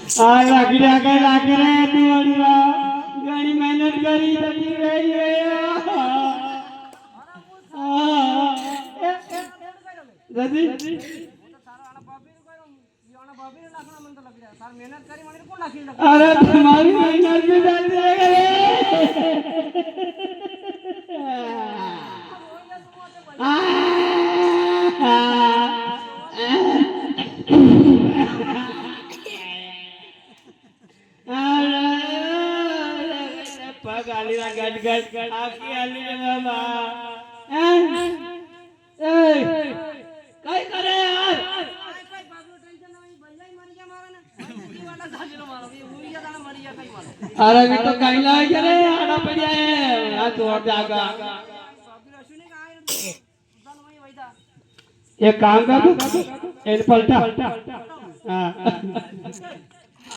આ લાગી રે તું અડીવા ઘણી મહેનત કરી તકી રહી દાદી अरे तुम्हारी मेहनत भी जाती है पगाली ना गट गट आकी आली रे बाबा काय करे यार अरे भी तो कहीं ला करे आना पड़िया है आ तो और जागा एक काम कर इन पलटा हां